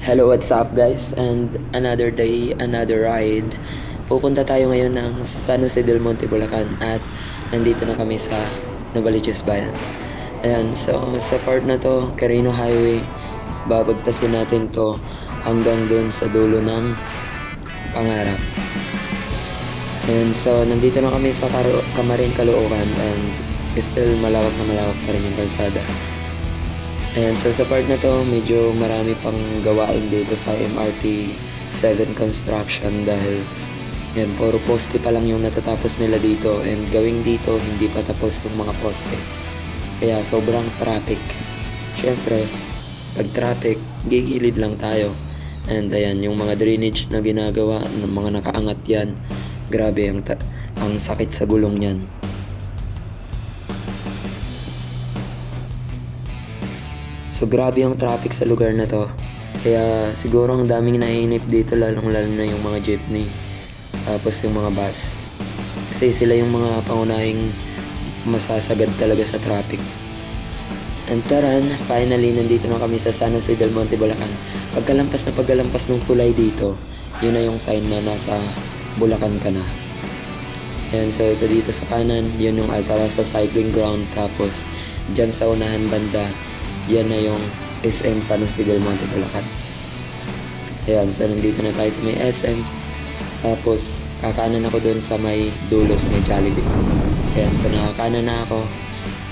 Hello, what's up guys? And another day, another ride. Pupunta tayo ngayon ng San Jose del Monte, Bulacan at nandito na kami sa Novaliches Bayan. Ayan, so sa part na to, Carino Highway, babagtasin natin to hanggang dun sa dulo ng Pangarap. Ayan, so nandito na kami sa Camarin, Caloocan and still malawak na malawak pa rin yung kalsada. Ayan, so sa part na to, medyo marami pang gawain dito sa MRT 7 construction dahil yan, puro poste pa lang yung natatapos nila dito and gawing dito, hindi pa tapos yung mga poste. Kaya sobrang traffic. Siyempre, pag traffic, gigilid lang tayo. And ayan, yung mga drainage na ginagawa ng mga nakaangat yan, grabe ang sakit sa gulong yan. So grabe yung traffic sa lugar na to. Kaya siguro ang daming naiinip dito, lalong lalo na yung mga jeepney. Tapos yung mga bus. Kasi sila yung mga pangunahing masasagad talaga sa traffic. And taran, finally nandito na kami sa San Jose del Monte, Bulacan. Pagkalampas ng tulay dito, yun na yung sign na nasa Bulacan ka na. And so ito dito sa kanan, yun yung Altarazza Cycling Ground. Tapos dyan sa unahan banda, yan na yung SM San Jose del Monte, Bulacan. Ayan, so nandito na tayo sa may SM. Tapos, kakanan ako doon sa may dulo, sa may Jollibee. Ayan, so nakakanan na ako.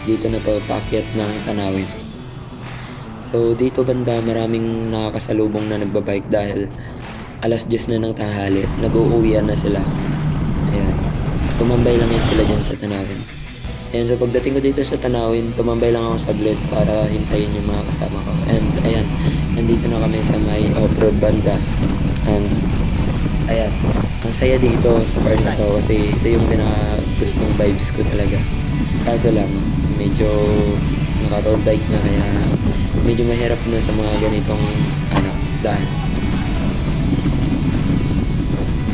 Dito na to, paakyat ng Tanawin. So, dito banda, maraming nakakasalubong na nagbabike dahil alas 10 na ng tanghali. Nag-uuwian na sila. Ayan, tumambay lang yan sila dyan sa Tanawin. Ayan, so pagdating ko dito sa Tanawin, tumambay lang ako saglit para hintayin yung mga kasama ko. And ayan, nandito na kami sa may off-road banda. And ayan, ang saya dito sa part na to kasi ito yung pinaka-gustong vibes ko talaga. Kaso lang, medyo naka-road bike na kaya medyo mahirap na sa mga ganitong daan.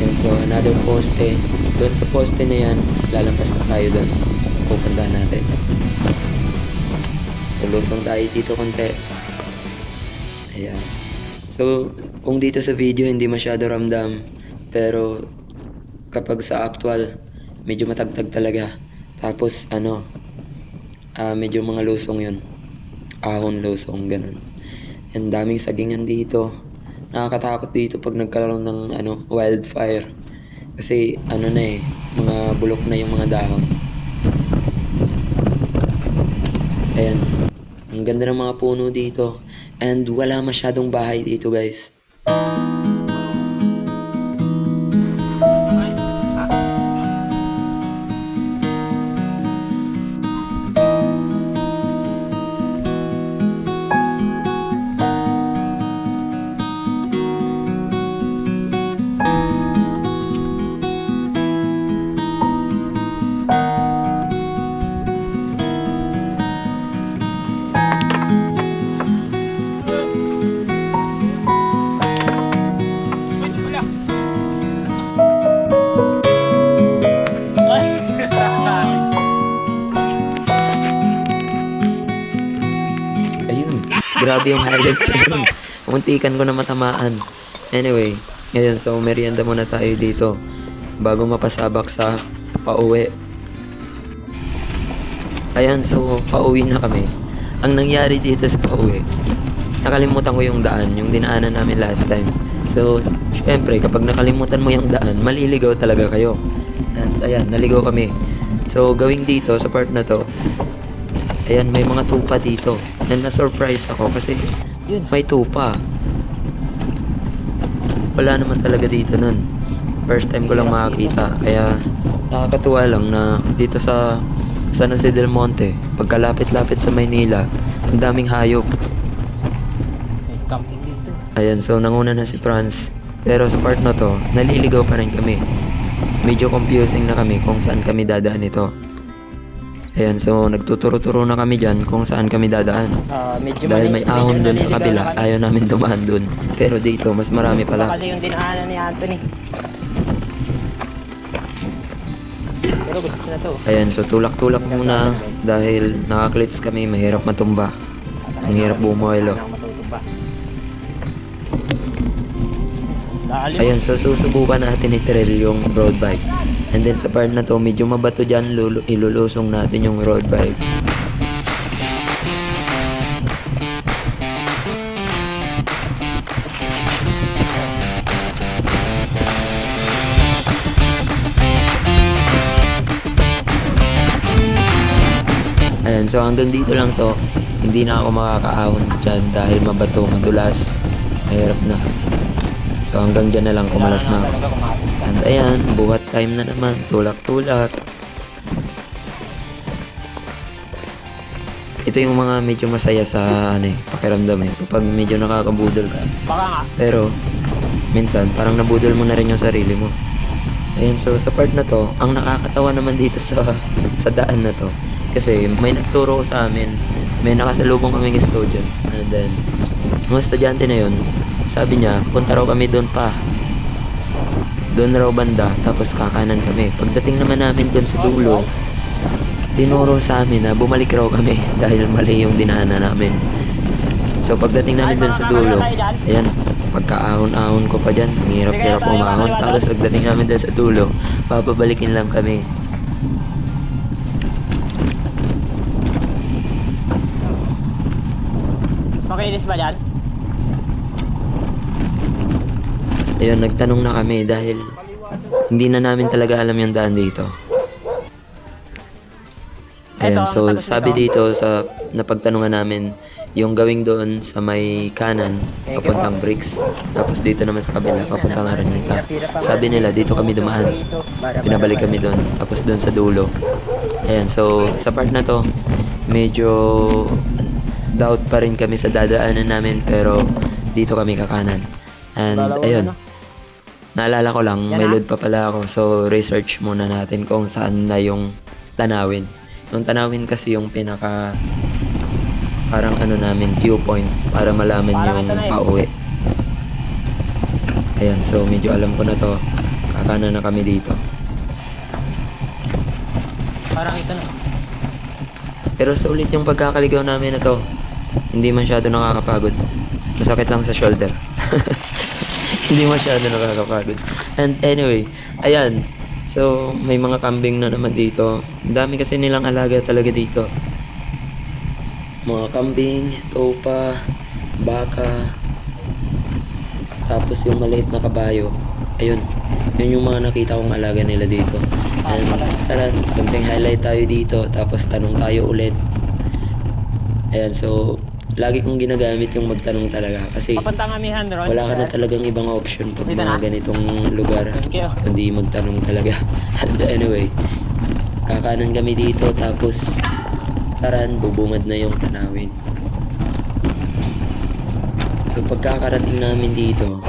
And so another poste. Doon sa poste na yan, lalampas pa tayo doon. Pupuntahan natin. So, lusong tayo dito konti. Ayan. So, kung dito sa video hindi masyado ramdam, pero kapag sa actual, medyo matagtag talaga. Tapos, medyo mga lusong yun. Ahon lusong, ganun. Ang daming sagingan dito. Nakakatakot dito pag nagkaroon ng wildfire. Kasi, mga bulok na yung mga dahon. Ayan, ang ganda ng mga puno dito and wala masyadong bahay dito guys. Grabe yung highlights nun. Muntikan ko na matamaan. Anyway, ngayon so merienda muna tayo dito bago mapasabak sa pauwi. Ayan, so pauwi na kami. Ang nangyari dito sa pauwi, nakalimutan ko yung daan, yung dinaanan namin last time. So, syempre, kapag nakalimutan mo yung daan, maliligaw talaga kayo. And ayan, naligaw kami. So, gawing dito sa part na to, ayan, may mga tupa dito. And na-surprise ako kasi yun, may tupa. Wala naman talaga dito nun. First time ko lang makakita. Kaya nakakatuwa lang na dito sa San Jose del Monte, pagkalapit-lapit sa Maynila, ang daming hayop. Camping dito. Ayan, so nanguna na si Franz. Pero sa part na to, naliligaw pa rin kami. Medyo confusing na kami kung saan kami dadaan ito. Ayan, so nagtuturo-turo na kami dyan kung saan kami dadaan. Dahil may ahon dun sa kabila, ayaw namin dumaan dun. Pero dito, mas marami pala. Kasi yung dinaanan ni Anthony. Pero gusto na to. Ayan, so tulak-tulak muna dahil nakaklits kami, mahirap matumba. Ang hirap bumuelo. Matutumba. Lalim. Ayun, so susubukan natin i-trail yung road bike. And then sa part na to, medyo mabato dyan, ilulusong natin yung road bike. Ayan, so hanggang dito lang to. Hindi na ako makakaahon dyan dahil mabato, madulas. Mahirap na. So hanggang dyan na lang, kumalas na ako. Talaga kumain. And ayan, buhat time na naman. Tulak-tulak. Ito yung mga medyo masaya sa pakiramdam eh. Kapag medyo nakakabudol ka. Baka nga. Pero, minsan, parang nabudol mo na rin yung sarili mo. Ayan, so sa part na to, ang nakakatawa naman dito sa daan na to. Kasi may nagturo sa amin, may nakasalubong kaming estudyant. And then, mga estudyante na yun, sabi niya, punta raw kami doon pa. Doon raw banda, tapos kakanan kami. Pagdating naman namin doon sa dulo, tinuro sa amin na bumalik raw kami dahil mali yung dinaanan namin. So pagdating namin doon sa dulo, ayan, pagkaahon-ahon ko pa dyan, ang hirap-hirap umahon. Tapos pagdating namin doon sa dulo, papabalikin lang kami. Mas makinis ba dyan? Ayun, nagtanong na kami dahil hindi na namin talaga alam yung daan dito. Ayan, Eto, so tapos sabi dito sa napagtanungan namin, yung gawing doon sa may kanan, papuntang Bricks. Tapos dito naman sa kabila, papuntang Araneta. Sabi nila, dito kami dumaan. Pinabalik kami doon. Tapos doon sa dulo. Ayan, so sa part na to, medyo doubt pa rin kami sa dadaanan namin, pero dito kami kakanan. And ayun, naalala ko lang, may load pa pala ako. So research muna natin kung saan na yung tanawin. Yung tanawin kasi yung pinaka parang namin, viewpoint para malaman yung pauwi. Ayan, so medyo alam ko na to. Kakanan na kami dito. Parang ito na. Pero sulit yung pagkakaligaw namin na to. Hindi masyado nakakapagod. Masakit lang sa shoulder. Hindi masyado nakakapagod. And anyway, ayan. So, may mga kambing na naman dito. Ang dami kasi nilang alaga talaga dito. Mga kambing, topa, baka, tapos yung maliit na kabayo. Ayun, yun yung mga nakita kong alaga nila dito. And tara, konting highlight tayo dito, tapos tanong tayo ulit. Ayan, so lagi kong ginagamit yung magtanong talaga kasi Papunta nga Mihan, Ron. wala ka na talagang ibang option pag mga ganitong lugar, Thank you. kundi magtanong talaga. And anyway, kakanan kami dito, tapos taran, bubungad na yung tanawin. So pagkakarating namin dito,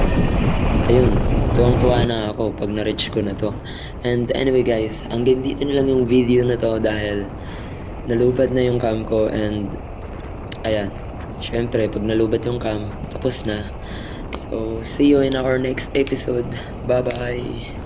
ayun, tuwang-tuwa na ako pag na-reach ko na to. And anyway guys, hanggang dito na lang yung video na to dahil nalubad na yung cam ko. And ayan, syempre pag nalubad yung cam, tapos na. So see you in our next episode. Bye bye.